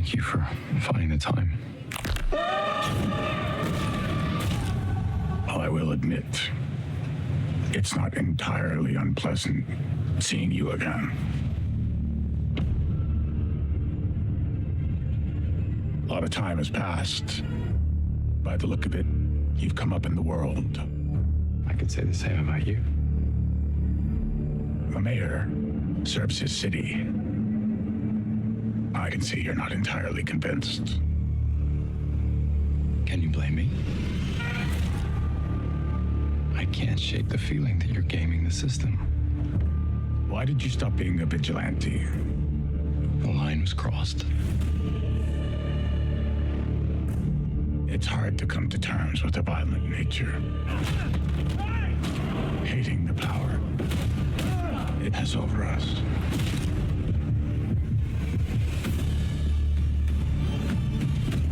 Thank you for finding the time. I will admit, it's not entirely unpleasant seeing you again. A lot of time has passed. By the look of it, you've come up in the world. I could say the same about you. The mayor serves his city. I can see you're not entirely convinced. Can you blame me? I can't shake the feeling that you're gaming the system. Why did you stop being a vigilante? The line was crossed. It's hard to come to terms with a violent nature. Hating the power it has over us.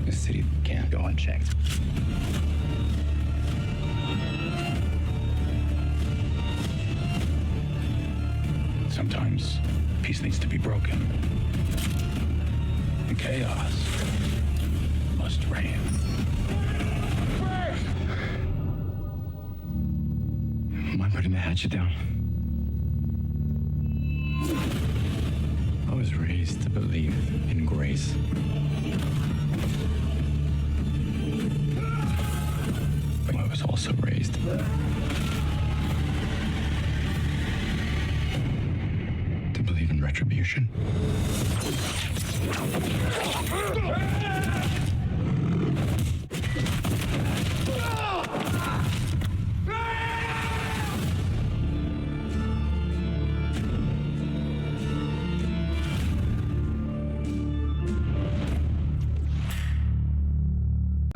This city can't go unchecked. Sometimes peace needs to be broken. And chaos must reign. Am I putting the hatchet down? I was raised to believe in grace. But I was also raised to believe in retribution.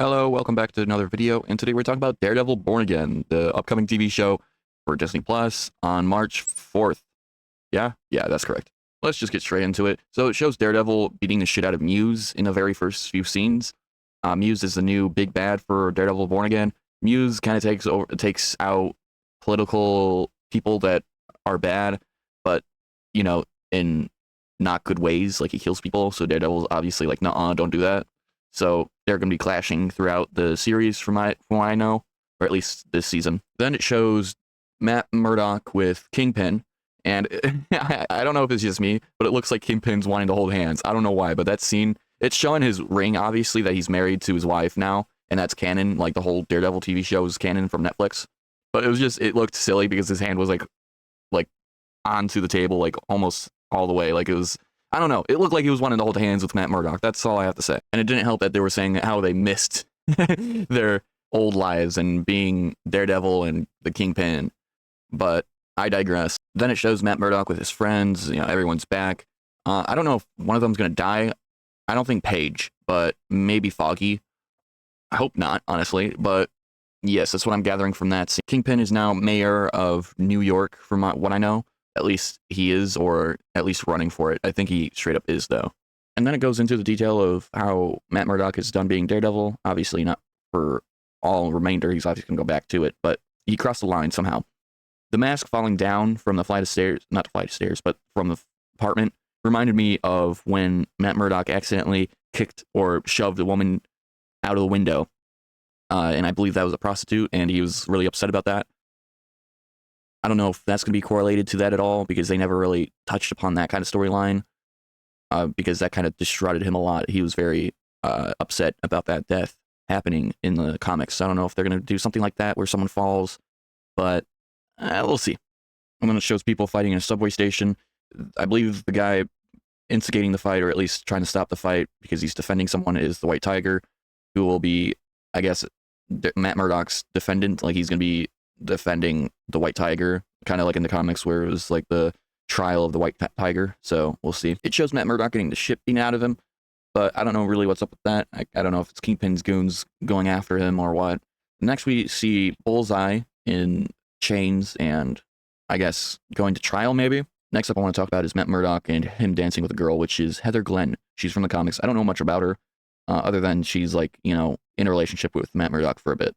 Hello, welcome back to another video, and today we're talking about Daredevil Born Again, the upcoming TV show for Disney Plus on March 4th. Yeah, that's correct. Let's just get straight into it. So it shows Daredevil beating the shit out of Muse in the very first few scenes. Muse is the new big bad for Daredevil Born Again. Muse kind of takes out political people that are bad, but, you know, in not good ways. Like, he kills people, so Daredevil's obviously like, nuh-uh, don't do that. So they're going to be clashing throughout the series from what I know, or at least this season. Then it shows Matt Murdock with Kingpin, and I don't know if it's just me, but it looks like Kingpin's wanting to hold hands. I don't know why, but that scene, it's showing his ring, obviously, that he's married to his wife now, and that's canon. Like, the whole Daredevil TV show is canon from Netflix. But it looked silly because his hand was like onto the table, like almost all the way. Like, it was, I don't know. It looked like he was wanting to hold hands with Matt Murdock. That's all I have to say. And it didn't help that they were saying how they missed their old lives and being Daredevil and the Kingpin. But I digress. Then it shows Matt Murdock with his friends. You know, everyone's back. I don't know if one of them's going to die. I don't think Paige, but maybe Foggy. I hope not, honestly. But yes, that's what I'm gathering from that scene. Kingpin is now mayor of New York, from what I know. At least he is, or at least running for it. I think he straight up is, though. And then it goes into the detail of how Matt Murdock is done being Daredevil. Obviously not for all remainder. He's obviously going to go back to it, but he crossed the line somehow. The mask falling down from the flight of stairs, not the flight of stairs, but from the apartment, reminded me of when Matt Murdock accidentally kicked or shoved a woman out of the window. And I believe that was a prostitute, and he was really upset about that. I don't know if that's going to be correlated to that at all, because they never really touched upon that kind of storyline, because that kind of distraughted him a lot. He was very upset about that death happening in the comics. I don't know if they're going to do something like that where someone falls, but we'll see. And then it shows people fighting in a subway station. I believe the guy instigating the fight, or at least trying to stop the fight because he's defending someone, is the White Tiger, who will be, I guess, Matt Murdock's defendant. Like, he's going to be defending the White Tiger, kind of like in the comics where it was like the trial of the White Tiger. So we'll see. It shows Matt Murdock getting the shit beaten out of him, but I don't know really what's up with that. I don't know if it's Kingpin's goons going after him or what. Next we see Bullseye in chains and I guess going to trial maybe. Next up I want to talk about is Matt Murdock and him dancing with a girl, which is Heather Glenn. She's from the comics. I don't know much about her, other than she's like, you know, in a relationship with Matt Murdock for a bit.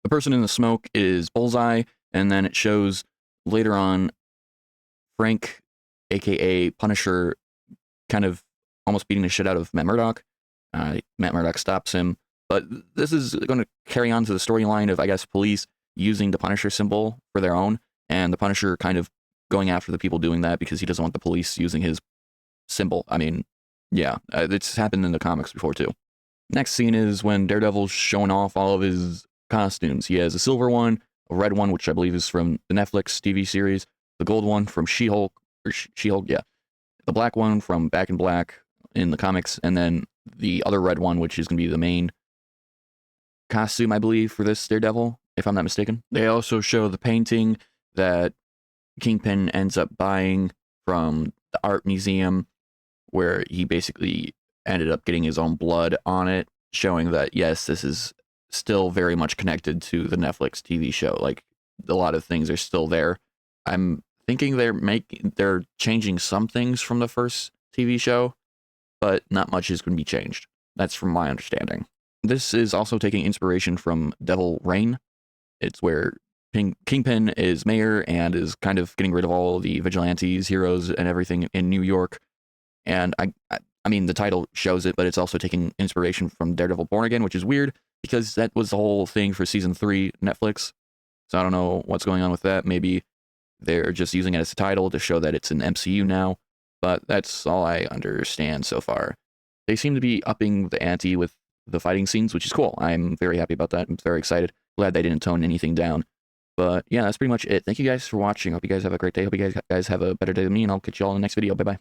The person in the smoke is Bullseye, and then it shows later on Frank, aka Punisher, kind of almost beating the shit out of Matt Murdock. Matt Murdock stops him. But this is going to carry on to the storyline of, I guess, police using the Punisher symbol for their own, and the Punisher kind of going after the people doing that because he doesn't want the police using his symbol. I mean, yeah, it's happened in the comics before too. Next scene is when Daredevil's showing off all of his costumes. He has a silver one, a red one, which I believe is from the Netflix TV series, the gold one from She-Hulk, or She-Hulk, yeah, the black one from Back in Black in the comics, and then the other red one, which is going to be the main costume, I believe, for this Daredevil, if I'm not mistaken. They also show the painting that Kingpin ends up buying from the art museum, where he basically ended up getting his own blood on it, showing that, yes, this is still very much connected to the Netflix TV show. Like, a lot of things are still there. I'm thinking they're changing some things from the first TV show, but not much is going to be changed. That's from my understanding. This is also taking inspiration from Devil Reign. It's where Kingpin is mayor and is kind of getting rid of all the vigilantes, heroes, and everything in New York. And I mean, the title shows it, but it's also taking inspiration from Daredevil Born Again, which is weird because that was the whole thing for season 3 Netflix. So I don't know what's going on with that. Maybe they're just using it as a title to show that it's an MCU now, but that's all I understand so far. They seem to be upping the ante with the fighting scenes, which is cool. I'm very happy about that. I'm very excited. Glad they didn't tone anything down. But yeah, that's pretty much it. Thank you guys for watching. Hope you guys have a great day. Hope you guys have a better day than me, and I'll catch you all in the next video. Bye-bye.